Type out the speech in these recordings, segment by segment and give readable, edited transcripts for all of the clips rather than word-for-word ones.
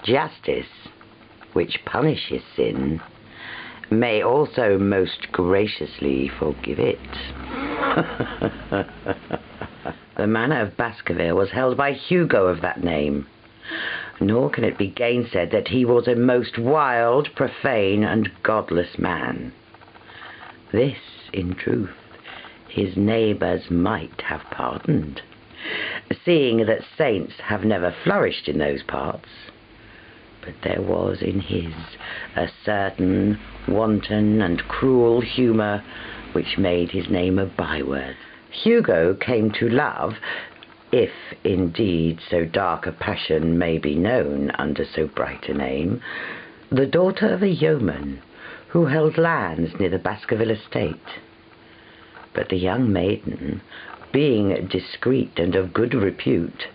justice, which punishes sin, may also most graciously forgive it. The manor of Baskerville was held by Hugo of that name, nor can it be gainsaid that he was a most wild, profane, and godless man. This, in truth, his neighbours might have pardoned, seeing that saints have never flourished in those parts. But there was in his a certain wanton and cruel humour which made his name a byword. Hugo came to love, if indeed so dark a passion may be known under so bright a name, the daughter of a yeoman who held lands near the Baskerville estate. But the young maiden, being discreet and of good repute,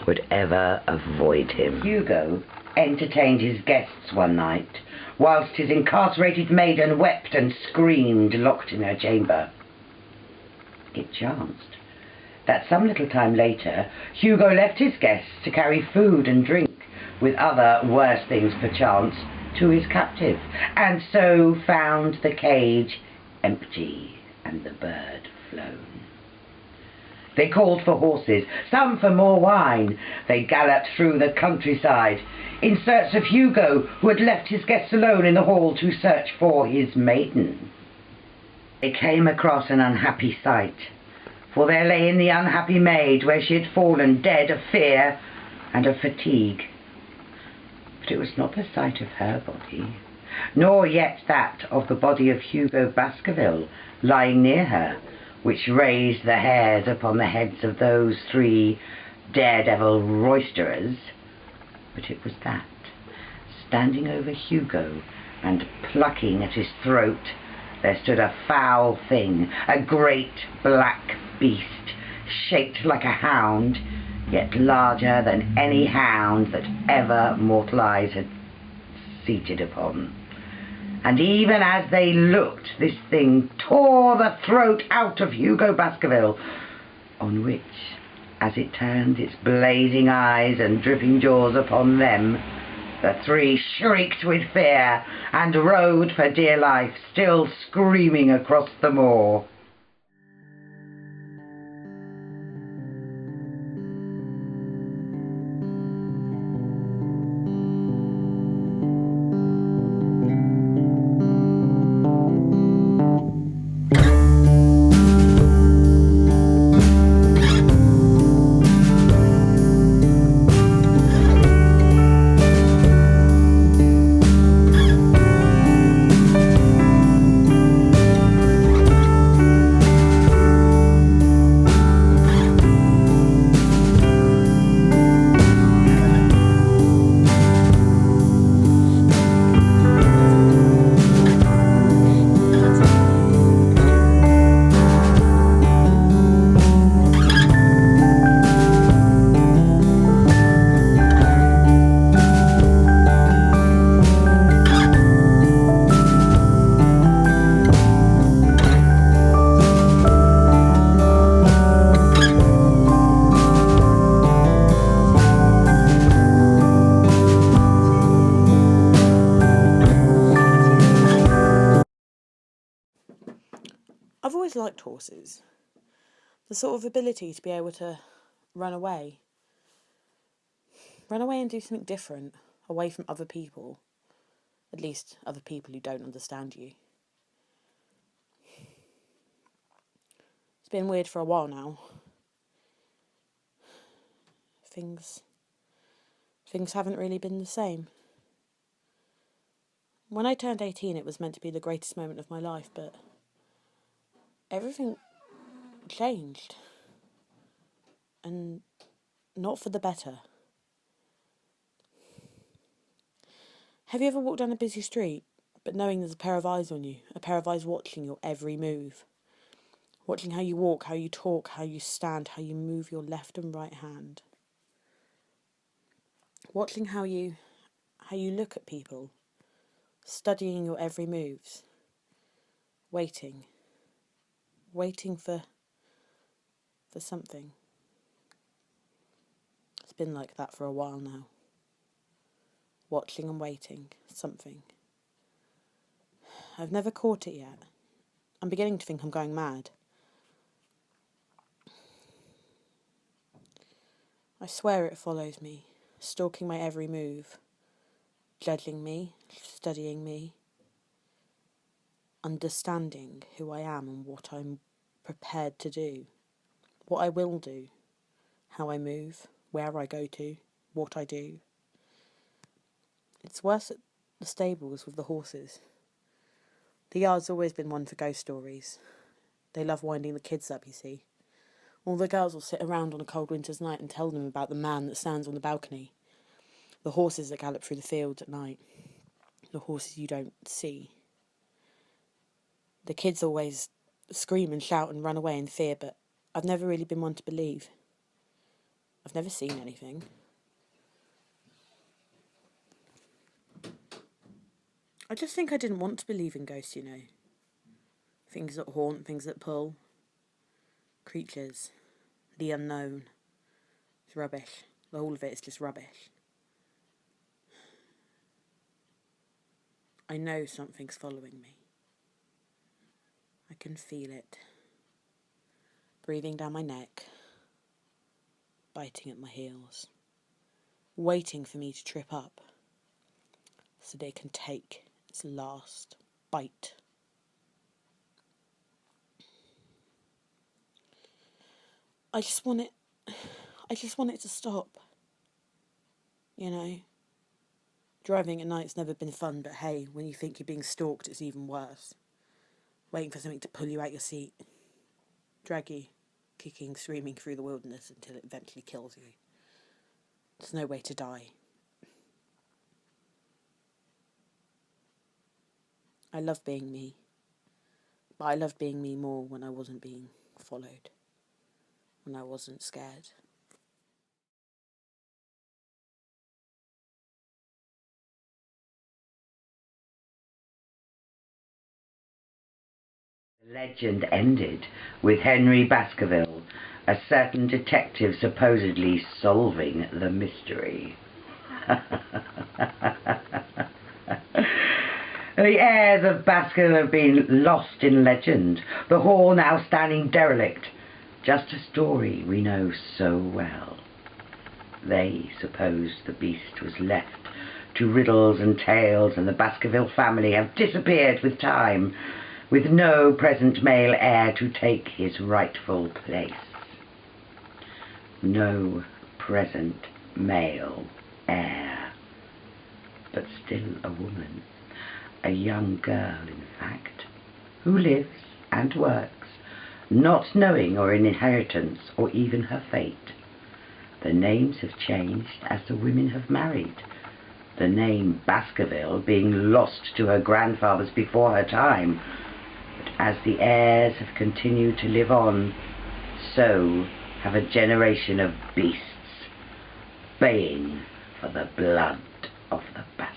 would ever avoid him. Hugo entertained his guests one night, whilst his incarcerated maiden wept and screamed locked in her chamber. It chanced that some little time later Hugo left his guests to carry food and drink, with other worse things perchance, to his captive, and so found the cage empty and the bird flown. They called for horses, some for more wine. They galloped through the countryside in search of Hugo, who had left his guests alone in the hall to search for his maiden. They came across an unhappy sight, for there lay in the unhappy maid where she had fallen dead of fear and of fatigue. But it was not the sight of her body, nor yet that of the body of Hugo Baskerville lying near her, which raised the hairs upon the heads of those three daredevil roisterers, but it was that, standing over Hugo and plucking at his throat, there stood a foul thing, a great black beast, shaped like a hound, yet larger than any hound that ever mortal eyes had seated upon. And even as they looked, this thing tore the throat out of Hugo Baskerville, on which, as it turned its blazing eyes and dripping jaws upon them, the three shrieked with fear and rode for dear life, still screaming across the moor. I've always liked horses. The sort of ability to be able to run away and do something different, away from other people, at least other people who don't understand you. It's been weird for a while now. Things haven't really been the same. When I turned 18, it was meant to be the greatest moment of my life, but everything changed, and not for the better. Have you ever walked down a busy street, but knowing there's a pair of eyes on you, a pair of eyes watching your every move, watching how you walk, how you talk, how you stand, how you move your left and right hand, watching how you look at people, studying your every moves, waiting for something. It's been like that for a while now. watching and waiting, something. I've never caught it yet. I'm beginning to think I'm going mad. I swear it follows me, stalking my every move, judging me, studying me, understanding who I am and what I'm prepared to do, what I will do, how I move, where I go to, what I do. It's worse at the stables with the horses. The yard's always been one for ghost stories. They love winding the kids up, you see. All the girls will sit around on a cold winter's night and tell them about the man that stands on the balcony, the horses that gallop through the fields at night, the horses you don't see. The kids always scream and shout and run away in fear, but I've never really been one to believe. I've never seen anything. I just think I didn't want to believe in ghosts, you know. Things that haunt, things that pull. Creatures. The unknown. It's rubbish. The whole of it is just rubbish. I know something's following me. I can feel it. Breathing down my neck. Biting at my heels. Waiting for me to trip up. So that it can take its last bite. I just want it to stop. You know? Driving at night's never been fun, but hey, when you think you're being stalked, it's even worse. Waiting for something to pull you out your seat. Drag you, kicking, screaming through the wilderness until it eventually kills you. There's no way to die. I love being me. But I loved being me more when I wasn't being followed. When I wasn't scared. The legend ended with Henry Baskerville, a certain detective supposedly solving the mystery. The heirs of Baskerville have been lost in legend, the hall now standing derelict. Just a story we know so well. They supposed the beast was left to riddles and tales, and the Baskerville family have disappeared with time, with no present male heir to take his rightful place. No present male heir, but still a woman, a young girl in fact, who lives and works, not knowing her inheritance or even her fate. The names have changed as the women have married, the name Baskerville being lost to her grandfathers before her time. But as the heirs have continued to live on, so have a generation of beasts baying for the blood of the Baskervilles.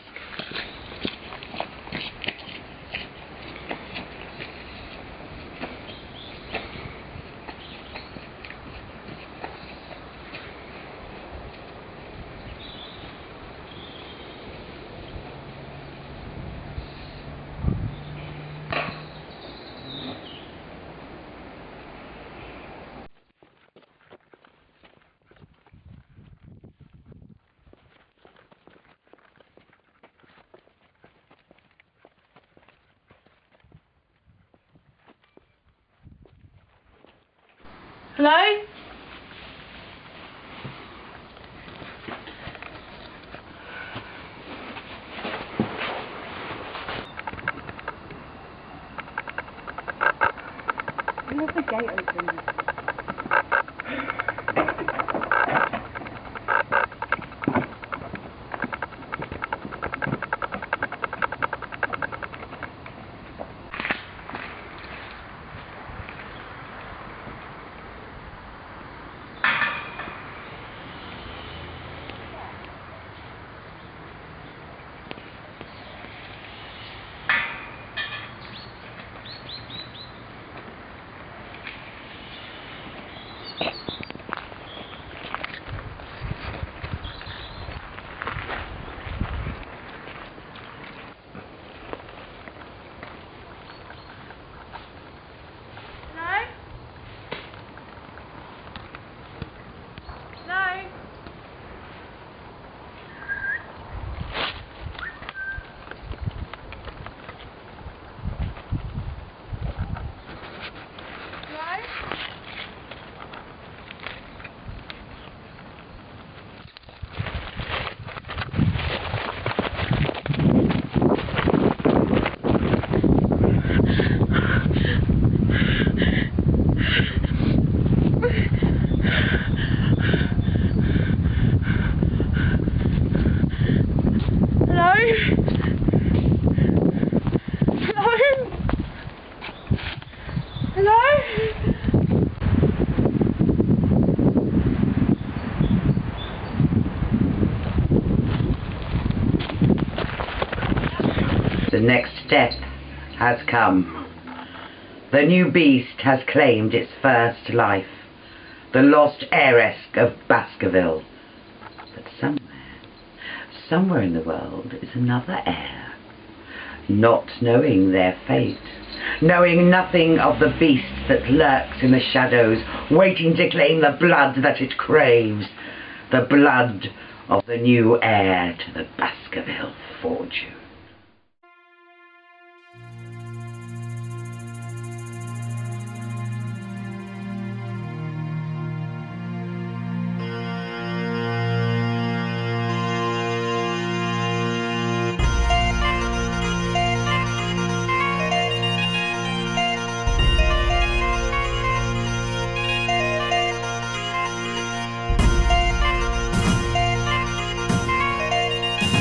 Hello? You have the gate open. The next step has come. The new beast has claimed its first life, the lost heiress of Baskerville. But somewhere in the world is another heir, not knowing their fate, knowing nothing of the beast that lurks in the shadows, waiting to claim the blood that it craves, the blood of the new heir to the Baskerville fortune.